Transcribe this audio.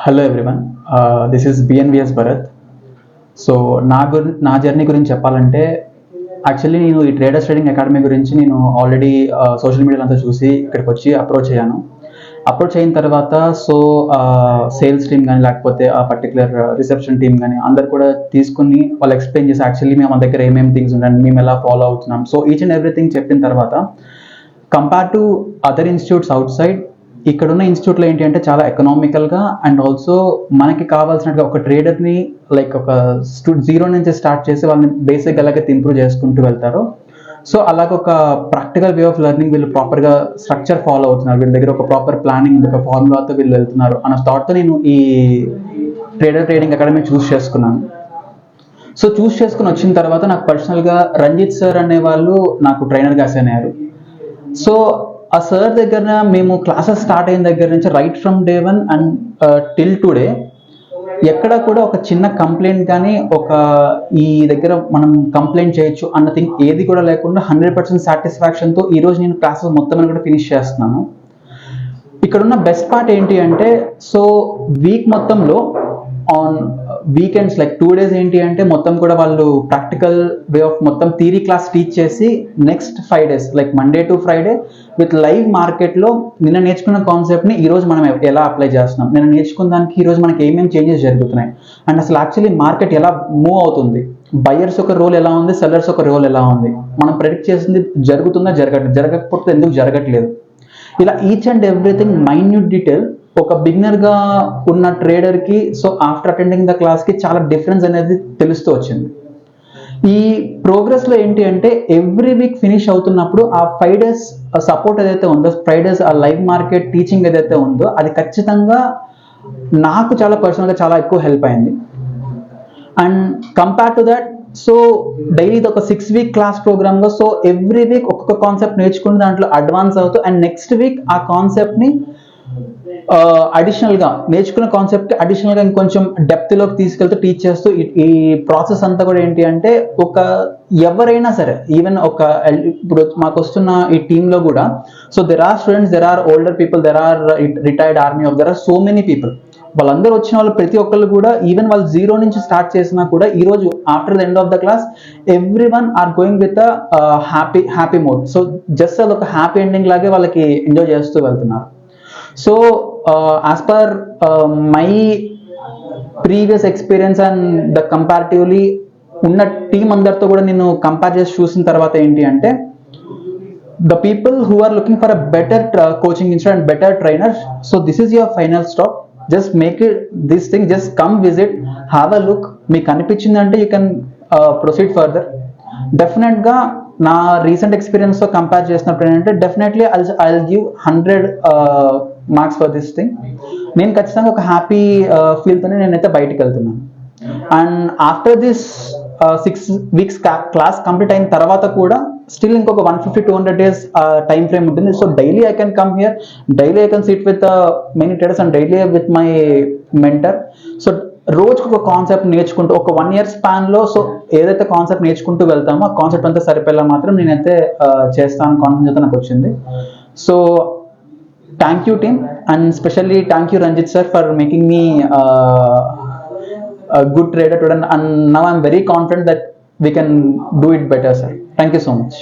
Hello everyone, this is BNVS Bharat. So నా journey గురించి చెప్పాలంటే, యాక్చువల్లీ నేను ఈ ట్రేడర్స్ ట్రేడింగ్ అకాడమీ గురించి నేను ఆల్రెడీ సోషల్ మీడియాలో అంతా చూసి ఇక్కడికి వచ్చి అప్రోచ్ అయ్యాను. అప్రోచ్ అయిన తర్వాత సేల్స్ టీమ్ కానీ లేకపోతే ఆ పర్టికులర్ రిసెప్షన్ టీమ్ కానీ అందరు కూడా తీసుకుని వాళ్ళు ఎక్స్ప్లెయిన్ చేసి యాక్చువల్లీ మేము మన దగ్గర ఏమేమి థింగ్స్ ఉన్నాయి, మేము ఎలా ఫాలో అవుతున్నాం, సో ఈచ్ అండ్ ఎవ్రీథింగ్ చెప్పిన తర్వాత compare to other institutes out side ఇక్కడున్న ఇన్స్టిట్యూట్లో ఏంటి అంటే చాలా ఎకనామికల్గా అండ్ ఆల్సో మనకి కావాల్సినట్టుగా ఒక ట్రేడర్ని లైక్ ఒక జీరో నుంచి స్టార్ట్ చేసి వాళ్ళని బేసిక్ ఎలాగైతే ఇంప్రూవ్ చేసుకుంటూ వెళ్తారో, సో అలాగ ఒక ప్రాక్టికల్ వే ఆఫ్ లెర్నింగ్ వీళ్ళు ప్రాపర్గా స్ట్రక్చర్ ఫాలో అవుతున్నారు, వీళ్ళ దగ్గర ఒక ప్రాపర్ ప్లానింగ్ ఒక ఫార్ములాతో వీళ్ళు వెళ్తున్నారు అన్న థాట్తో నేను ఈ ట్రేడింగ్ అకాడమీ చూస్ చేసుకున్నాను. సో చూస్ చేసుకుని వచ్చిన తర్వాత నాకు పర్సనల్గా రంజిత్ సార్ అనే వాళ్ళు నాకు ట్రైనర్గా అసైన్ అయ్యారు. సో ఆ సార్ దగ్గర మేము క్లాసెస్ స్టార్ట్ అయిన దగ్గర నుంచి right from day 1 and till today ఎక్కడ కూడా ఒక చిన్న కంప్లైంట్ కానీ ఒక ఈ దగ్గర మనం కంప్లైంట్ చేయొచ్చు అన్న థింగ్ ఏది కూడా లేకుండా 100% సాటిస్ఫాక్షన్తో ఈరోజు నేను క్లాసెస్ మొత్తం కూడా ఫినిష్ చేస్తున్నాను. ఇక్కడున్న బెస్ట్ పార్ట్ ఏంటి అంటే, సో వీక్ మొత్తంలో ఆన్ వీకెండ్స్ లైక్ 2 days ఏంటి అంటే మొత్తం కూడా వాళ్ళు ప్రాక్టికల్ వే ఆఫ్ మొత్తం థియరీ క్లాస్ టీచ్ చేసి next 5 days like Monday to Friday with live మార్కెట్లో నిన్న నేర్చుకున్న కాన్సెప్ట్ని ఈరోజు మనం ఎలా అప్లై చేస్తున్నాం, నిన్న నేర్చుకున్న దానికి ఈరోజు మనకి ఏమేమి చేంజెస్ జరుగుతున్నాయి అండ్ అసలు యాక్చువల్లీ మార్కెట్ ఎలా మూవ్ అవుతుంది, బయర్స్ ఒక రోల్ ఎలా ఉంది, సెల్లర్స్ ఒక రోల్ ఎలా ఉంది, మనం ప్రెడిక్ట్ చేసింది జరుగుతుందా జరగకపోతే ఎందుకు జరగట్లేదు, ఇలా each and everything minute detail ఒక బిగినర్గా ఉన్న ట్రేడర్కి సో ఆఫ్టర్ అటెండింగ్ ద క్లాస్కి చాలా డిఫరెన్స్ అనేది తెలుస్తూ వచ్చింది. ఈ ప్రోగ్రెస్లో ఏంటి అంటే ఎవ్రీ వీక్ ఫినిష్ అవుతున్నప్పుడు ఆ 5 days సపోర్ట్ ఏదైతే ఉందో, 5 days ఆ లైవ్ మార్కెట్ టీచింగ్ ఏదైతే ఉందో అది ఖచ్చితంగా నాకు చాలా పర్సనల్గా చాలా ఎక్కువ హెల్ప్ అయింది. And compare to that so daily ఒక 6-week క్లాస్ ప్రోగ్రామ్లో సో ఎవ్రీ వీక్ ఒక్కొక్క కాన్సెప్ట్ నేర్చుకుని దాంట్లో అడ్వాన్స్ అవుతూ అండ్ నెక్స్ట్ వీక్ ఆ కాన్సెప్ట్ని అడిషనల్గా నేర్చుకున్న కాన్సెప్ట్ అడిషనల్గా ఇంకొంచెం డెప్త్లోకి తీసుకెళ్తూ టీచ్ చేస్తూ ఈ ప్రాసెస్ అంతా కూడా ఏంటి అంటే ఒక ఎవరైనా సరే ఈవెన్ ఇప్పుడు మాకు వస్తున్న ఈ టీంలో కూడా so there are students, there are older people, there are retired army there are so many people. వాళ్ళందరూ వచ్చిన వాళ్ళు ప్రతి ఒక్కళ్ళు కూడా ఈవెన్ వాళ్ళు జీరో నుంచి స్టార్ట్ చేసినా కూడా ఈరోజు after the end of the class every one or going with happy mode. So just అది ఒక హ్యాపీ ఎండింగ్ లాగే వాళ్ళకి ఎంజాయ్ చేస్తూ వెళ్తున్నారు. So as per my previous experience and the comparatively ఉన్న టీం అందరితో కూడా నేను కంపేర్ చేసి చూసిన తర్వాత ఏంటి అంటే the people who are looking for a better coaching institute and better trainers, so this is your final stop. Just make it this thing, just come visit, have a look, మీకు అనిపించిందంటే you can proceed further. డెఫినెట్గా నా recent ఎక్స్పీరియన్స్తో compare చేసినప్పుడు ఏంటంటే definitely I'll give 100 marks for this thing. నేను ఖచ్చితంగా ఒక హ్యాపీ ఫీల్తోనే నేనైతే బయటికి వెళ్తున్నాను. And after this 6 weeks class complete అయిన తర్వాత కూడా స్టిల్ ఇంకొక 150-200 days టైం ఫ్రేమ్ ఉంటుంది. So daily I can come here, daily I can SIT with many traders and daily with my mentor. So రోజుకు ఒక కాన్సెప్ట్ నేర్చుకుంటూ ఒక 1 year స్పాన్లో సో ఏదైతే కాన్సెప్ట్ నేర్చుకుంటూ వెళ్తామో ఆ కాన్సెప్ట్ అంతా సరిపోయేలా మాత్రం నేనైతే చేస్తాను కాన్ఫిడెన్స్ అయితే నాకు వచ్చింది. So thank you team and specially thank you Ranjith sir for making me a good trader today, and now I'm very confident that we can do it better, sir. Thank you so much.